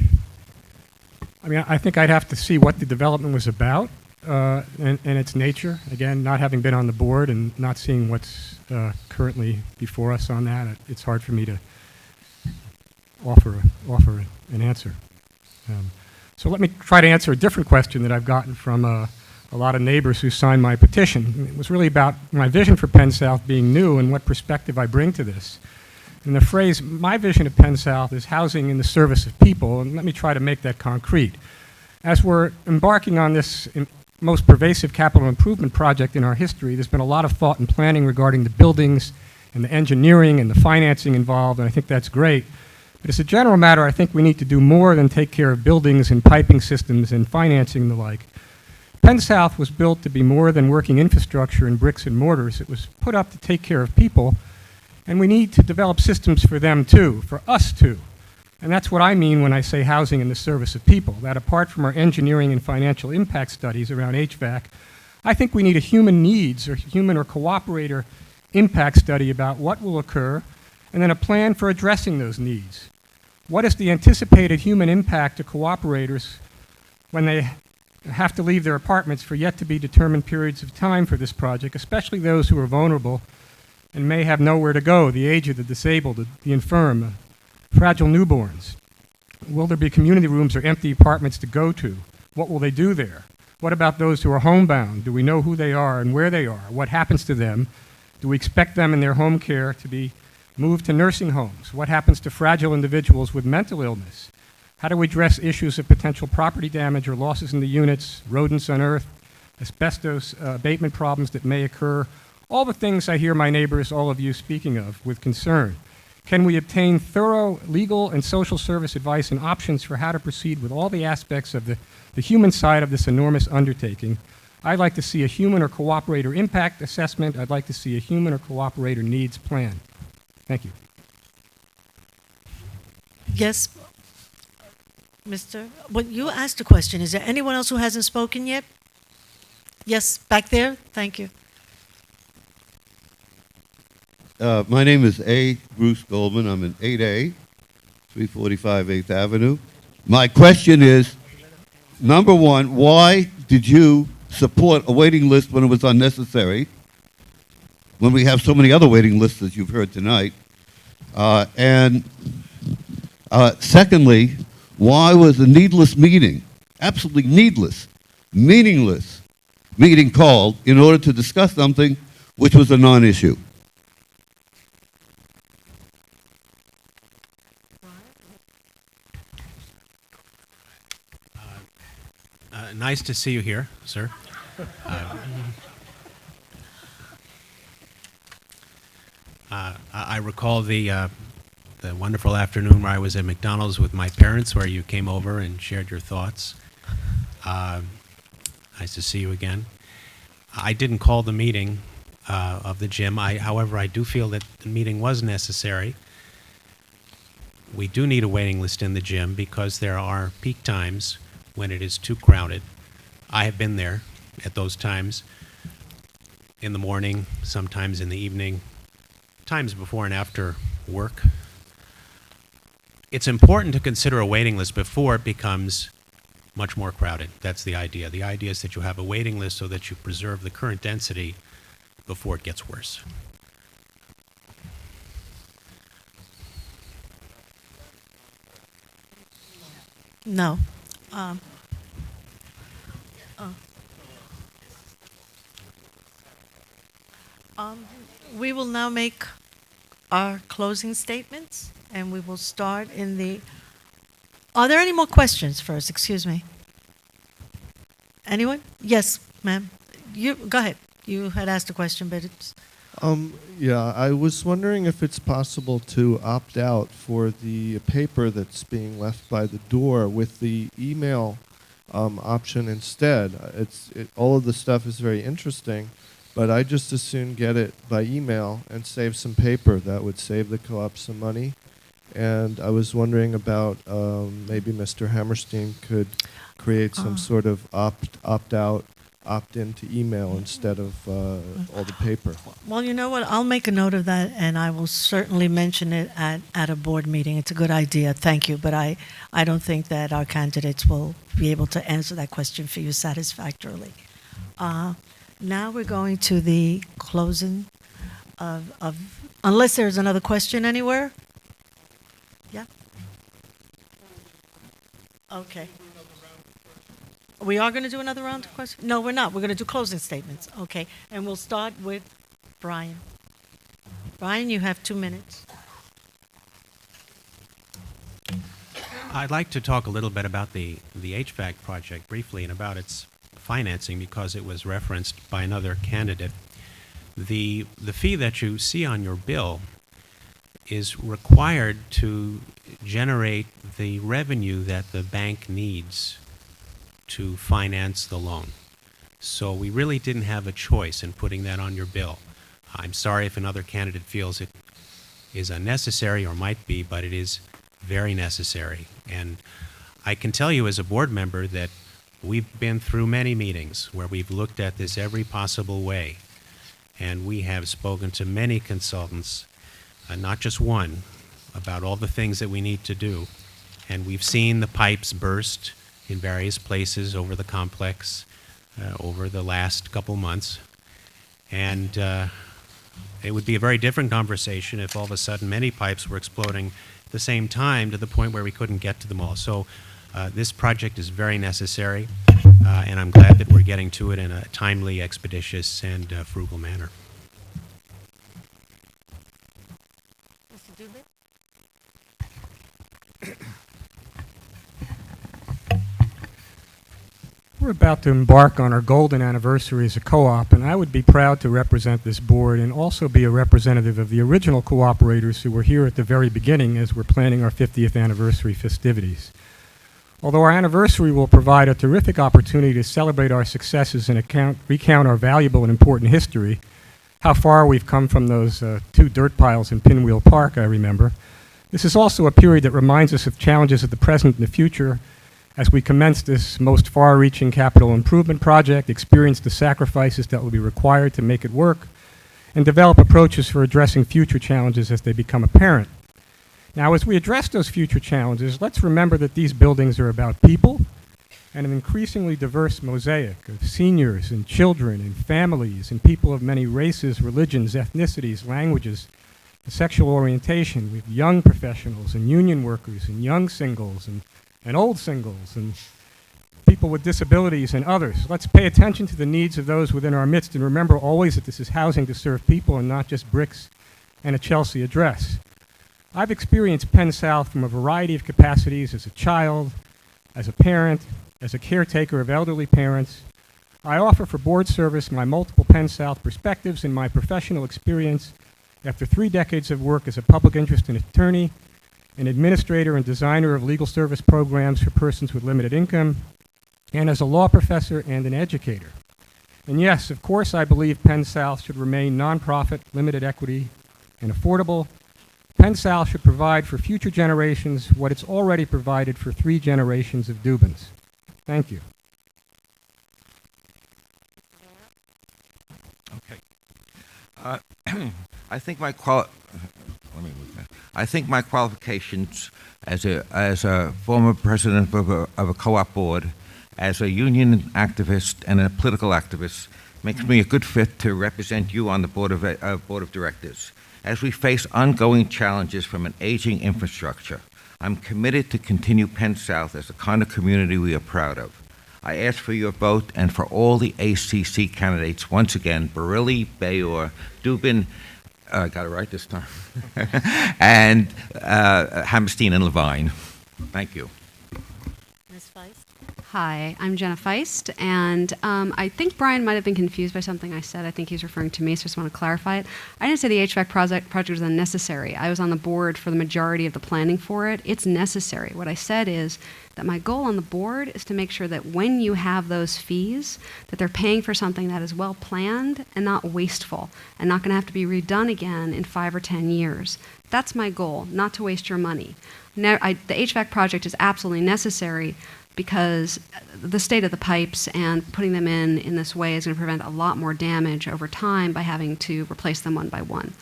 I mean, I think I'd have to see what the development was about and its nature. Again, not having been on the board and not seeing what's currently before us on that, it's hard for me to offer an answer. So let me try to answer a different question that I've gotten from a lot of neighbors who signed my petition. It was really about my vision for Penn South being new and what perspective I bring to this. And the phrase, my vision of Penn South is housing in the service of people, and let me try to make that concrete. As we're embarking on this most pervasive capital improvement project in our history, there's been a lot of thought and planning regarding the buildings and the engineering and the financing involved, and I think that's great. But as a general matter, I think we need to do more than take care of buildings and piping systems and financing and the like. Penn South was built to be more than working infrastructure and bricks and mortars. It was put up to take care of people, and we need to develop systems for them too, for us too. And that's what I mean when I say housing in the service of people, that apart from our engineering and financial impact studies around HVAC, I think we need a human needs or human or cooperator impact study about what will occur, and then a plan for addressing those needs. What is the anticipated human impact to cooperators when they have to leave their apartments for yet to be determined periods of time for this project, especially those who are vulnerable and may have nowhere to go, the aged, the disabled, the infirm, fragile newborns? Will there be community rooms or empty apartments to go to? What will they do there? What about those who are homebound? Do we know who they are and where they are? What happens to them? Do we expect them in their home care to be moved to nursing homes? What happens to fragile individuals with mental illness? How do we address issues of potential property damage or losses in the units, rodents unearthed, asbestos abatement problems that may occur? All the things I hear my neighbors, all of you, speaking of with concern. Can we obtain thorough legal and social service advice and options for how to proceed with all the aspects of the human side of this enormous undertaking? I'd like to see a human or cooperator impact assessment. I'd like to see a human or cooperator needs plan. Thank you. Yes, Mr. Well, you asked a question. Is there anyone else who hasn't spoken yet? Yes, back there. Thank you. My name is A. Bruce Goldman. I'm in 8A, 345 8th Avenue. My question is, number one, why did you support a waiting list when it was unnecessary, when we have so many other waiting lists as you've heard tonight? Secondly, why was a needless meeting, absolutely needless, meaningless meeting called in order to discuss something which was a non-issue? Nice to see you here, sir. I recall the wonderful afternoon where I was at McDonald's with my parents, where you came over and shared your thoughts. Nice to see you again. I didn't call the meeting of the gym. However, I do feel that the meeting was necessary. We do need a waiting list in the gym because there are peak times when it is too crowded. I have been there at those times, in the morning, sometimes in the evening, times before and after work. It's important to consider a waiting list before it becomes much more crowded. That's the idea. The idea is that you have a waiting list so that you preserve the current density before it gets worse. No. We will now make our closing statements, and we will start in the... Are there any more questions first? Excuse me. Anyone? Yes, ma'am. You go ahead. You had asked a question, but it's... Yeah, I was wondering if it's possible to opt out for the paper that's being left by the door with the email option instead. All of the stuff is very interesting, but I just as soon get it by email and save some paper. That would save the co-op some money. And I was wondering about maybe Mr. Hammerstein could create some sort of opt-out, opt-in to email instead of all the paper. Well, you know what? I'll make a note of that, and I will certainly mention it at a board meeting. It's a good idea. Thank you. But I don't think that our candidates will be able to answer that question for you satisfactorily. Now we're going to the closing of unless there's another question anywhere? Yeah? Okay. We are going to do another round of questions? No, we're not. We're going to do closing statements. Okay. And we'll start with Brian. Brian, you have 2 minutes. I'd like to talk a little bit about the HVAC project briefly and about its financing because it was referenced by another candidate. The fee that you see on your bill is required to generate the revenue that the bank needs to finance the loan. So we really didn't have a choice in putting that on your bill. I'm sorry if another candidate feels it is unnecessary or might be, but it is very necessary. And I can tell you as a board member that we've been through many meetings where we've looked at this every possible way. And we have spoken to many consultants, not just one, about all the things that we need to do. And we've seen the pipes burst in various places over the complex over the last couple months. And it would be a very different conversation if all of a sudden many pipes were exploding at the same time to the point where we couldn't get to them all. So this project is very necessary, and I'm glad that we're getting to it in a timely, expeditious, and frugal manner. Mr. Dubin? We're about to embark on our golden anniversary as a co-op, and I would be proud to represent this board and also be a representative of the original cooperators who were here at the very beginning as we're planning our 50th anniversary festivities. Although our anniversary will provide a terrific opportunity to celebrate our successes and recount our valuable and important history, how far we've come from those 2 dirt piles in Pinwheel Park, I remember, this is also a period that reminds us of challenges of the present and the future as we commence this most far-reaching capital improvement project, experience the sacrifices that will be required to make it work, and develop approaches for addressing future challenges as they become apparent. Now, as we address those future challenges, let's remember that these buildings are about people and an increasingly diverse mosaic of seniors and children and families and people of many races, religions, ethnicities, languages, and sexual orientation, with young professionals and union workers and young singles and old singles and people with disabilities and others. Let's pay attention to the needs of those within our midst and remember always that this is housing to serve people and not just bricks and a Chelsea address. I've experienced Penn South from a variety of capacities as a child, as a parent, as a caretaker of elderly parents. I offer for board service my multiple Penn South perspectives and my professional experience after 3 decades of work as a public interest attorney, an administrator and designer of legal service programs for persons with limited income, and as a law professor and an educator. And yes, of course, I believe Penn South should remain nonprofit, limited equity, and affordable. Penn South should provide for future generations what it's already provided for 3 generations of Dubins. Thank you. Okay. I think my qualifications as a former president of a co-op board, as a union activist and a political activist, makes me a good fit to represent you on the board of directors. As we face ongoing challenges from an aging infrastructure, I'm committed to continue Penn South as the kind of community we are proud of. I ask for your vote and for all the ACC candidates, once again, Barilli, Bayor, Dubin, I got it right this time, and Hammerstein and Levine. Thank you. Ms. Feist? Hi, I'm Jenna Feist, and I think Brian might have been confused by something I said. I think he's referring to me, so I just want to clarify it. I didn't say the HVAC project was unnecessary. I was on the board for the majority of the planning for it. It's necessary. What I said is that my goal on the board is to make sure that when you have those fees, that they're paying for something that is well planned and not wasteful, and not going to have to be redone again in 5 or 10 years. That's my goal, not to waste your money. Now, the HVAC project is absolutely necessary, because the state of the pipes and putting them in this way is going to prevent a lot more damage over time by having to replace them one by one.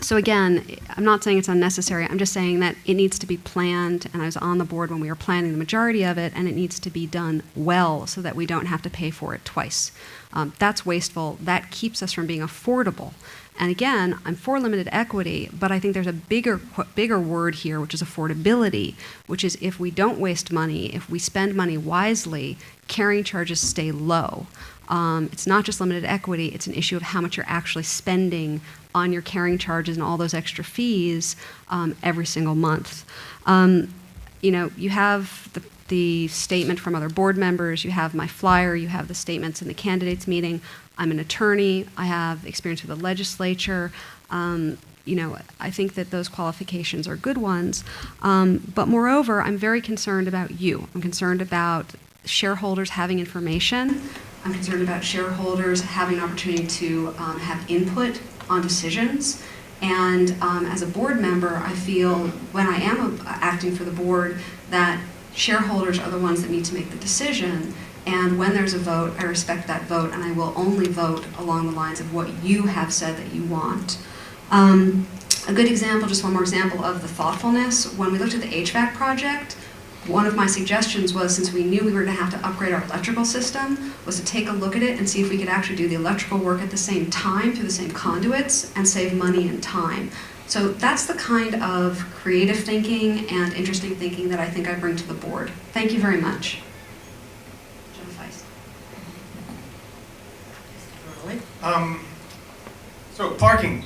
So again, I'm not saying it's unnecessary. I'm just saying that it needs to be planned, and I was on the board when we were planning the majority of it, and it needs to be done well so that we don't have to pay for it twice. That's wasteful. That keeps us from being affordable. And again, I'm for limited equity, but I think there's a bigger word here, which is affordability, which is if we don't waste money, if we spend money wisely, carrying charges stay low. It's not just limited equity, it's an issue of how much you're actually spending on your carrying charges and all those extra fees every single month. You know, you have the statement from other board members, you have my flyer, you have the statements in the candidates meeting. I'm an attorney, I have experience with the legislature. You know, I think that those qualifications are good ones. But moreover, I'm very concerned about you. I'm concerned about shareholders having information. I'm concerned about shareholders having an opportunity to have input on decisions. And as a board member, I feel when I am acting for the board that shareholders are the ones that need to make the decision. And when there's a vote, I respect that vote, and I will only vote along the lines of what you have said that you want. A good example, just one more example of the thoughtfulness, when we looked at the HVAC project, one of my suggestions was, since we knew we were going to have to upgrade our electrical system, was to take a look at it and see if we could actually do the electrical work at the same time through the same conduits and save money and time. So that's the kind of creative thinking and interesting thinking that I think I bring to the board. Thank you very much. So parking,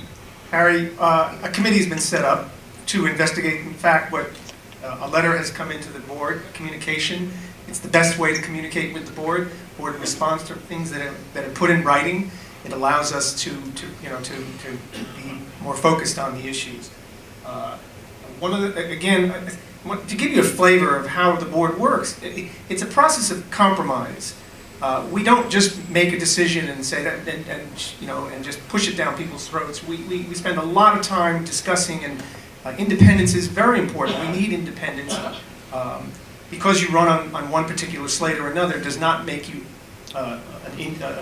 Harry, a committee has been set up to investigate, in fact, what a letter has come into the board, communication. It's the best way to communicate with the board. Board responds to things that are put in writing. It allows us to be more focused on the issues. To give you a flavor of how the board works, it's a process of compromise. We don't just make a decision and say that, and just push it down people's throats. We spend a lot of time discussing, and independence is very important. We need independence. Because you run on one particular slate or another does not make you a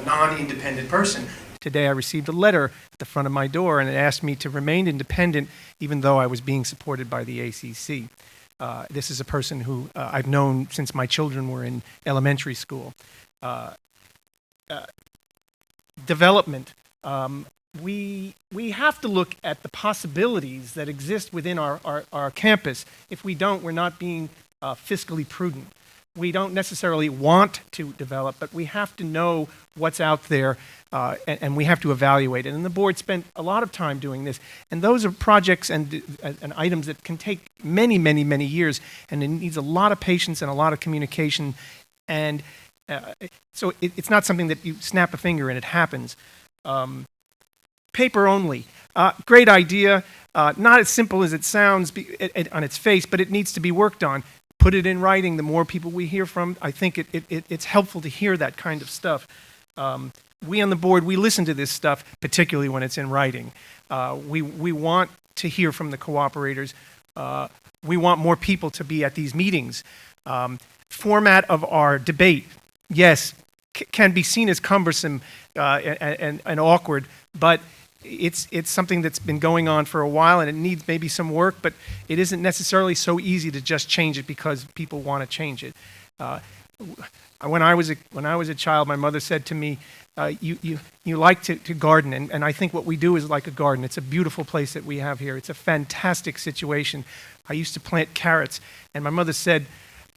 non-independent person. Today I received a letter at the front of my door, and it asked me to remain independent even though I was being supported by the ACC. This is a person who I've known since my children were in elementary school. Development. We have to look at the possibilities that exist within our campus. If we don't, we're not being fiscally prudent. We don't necessarily want to develop, but we have to know what's out there, and we have to evaluate it. And the board spent a lot of time doing this. And those are projects and items that can take many, many, many years, and it needs a lot of patience and a lot of communication. And so it's not something that you snap a finger and it happens. Paper only. Great idea. Not as simple as it sounds on its face, but it needs to be worked on. Put it in writing. The more people we hear from, I think it's helpful to hear that kind of stuff. We on the board, we listen to this stuff, particularly when it's in writing. We want to hear from the cooperators. We want more people to be at these meetings. Format of our debate, yes, can be seen as cumbersome and awkward, but it's something that's been going on for a while, and it needs maybe some work, but it isn't necessarily so easy to just change it because people want to change it. When I was a child, my mother said to me, you like to garden, and I think what we do is like a garden. It's a beautiful place that we have here. It's a fantastic situation. I used to plant carrots, and my mother said,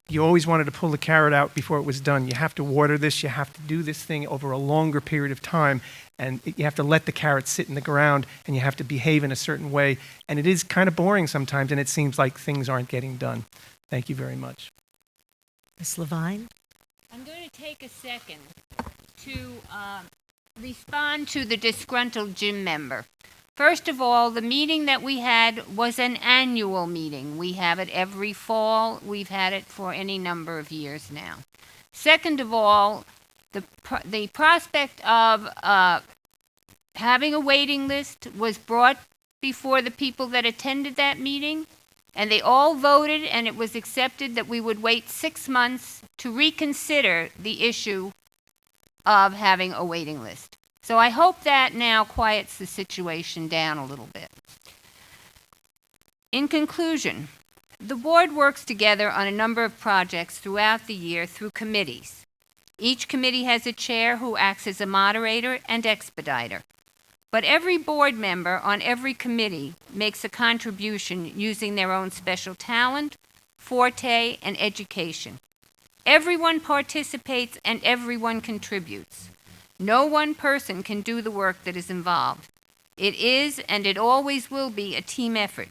you always wanted to pull the carrot out before it was done. You have to water this, you have to do this thing over a longer period of time, and you have to let the carrot sit in the ground, and you have to behave in a certain way. And it is kind of boring sometimes, and it seems like things aren't getting done. Thank you very much. Ms. Levine? I'm going to take a second to respond to the disgruntled gym member. First of all, the meeting that we had was an annual meeting. We have it every fall. We've had it for any number of years now. Second of all, the prospect of having a waiting list was brought before the people that attended that meeting, and they all voted, and it was accepted that we would wait 6 months to reconsider the issue of having a waiting list. So I hope that now quiets the situation down a little bit. In conclusion, the board works together on a number of projects throughout the year through committees. Each committee has a chair who acts as a moderator and expediter. But every board member on every committee makes a contribution using their own special talent, forte, and education. Everyone participates and everyone contributes. No one person can do the work that is involved. It is, and it always will be, a team effort.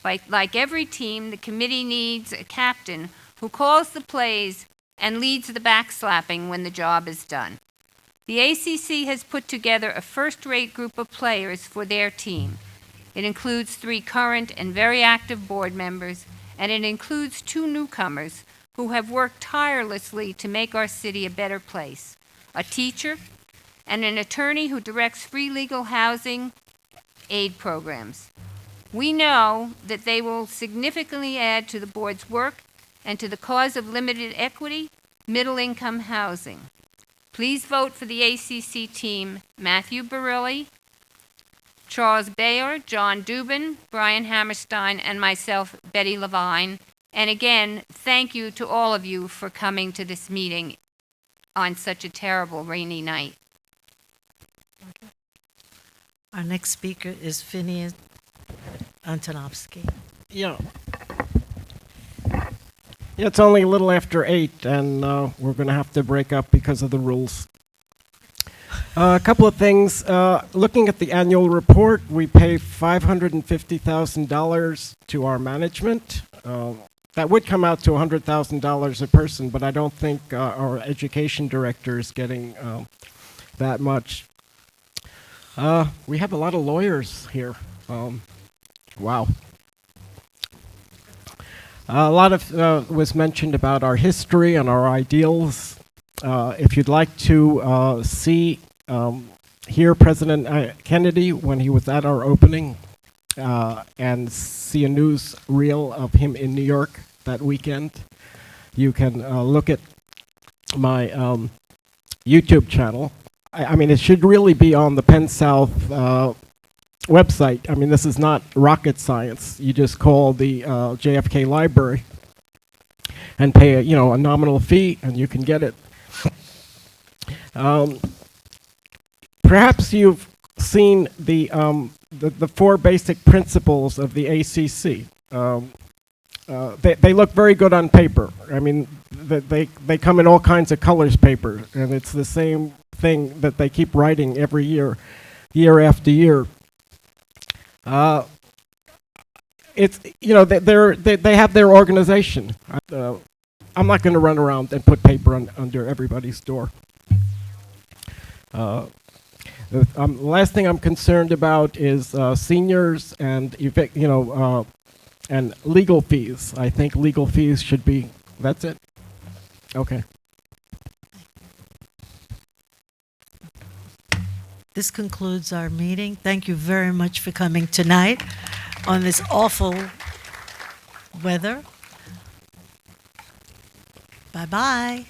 Like every team, the committee needs a captain who calls the plays and leads the backslapping when the job is done. The ACC has put together a first-rate group of players for their team. It includes 3 current and very active board members, and it includes 2 newcomers who have worked tirelessly to make our city a better place: a teacher and an attorney who directs free legal housing aid programs. We know that they will significantly add to the board's work and to the cause of limited equity, middle-income housing. Please vote for the ACC team: Matthew Barilli, Charles Bayer, John Dubin, Brian Hammerstein, and myself, Betty Levine. And again, thank you to all of you for coming to this meeting on such a terrible rainy night. Our next speaker is Phineas Antonovsky. Yeah. It's only a little after 8, and we're going to have to break up because of the rules. A couple of things. Looking at the annual report, we pay $550,000 to our management. That would come out to $100,000 a person, but I don't think our education director is getting that much. We have a lot of lawyers here. Wow. A lot of was mentioned about our history and our ideals. If you'd like to hear President Kennedy when he was at our opening and see a news reel of him in New York that weekend, you can look at my YouTube channel. I mean, it should really be on the Penn South website. I mean, this is not rocket science. You just call the JFK Library and pay a nominal fee, and you can get it. Perhaps you've seen the 4 basic principles of the ACC. They look very good on paper. I mean, they come in all kinds of colors paper, and it's the same thing that they keep writing every year, year after year. It's they have their organization. I'm not going to run around and put paper under everybody's door. The last thing I'm concerned about is seniors and and legal fees. I think legal fees should be. That's it. Okay. This concludes our meeting. Thank you very much for coming tonight on this awful weather. Bye-bye.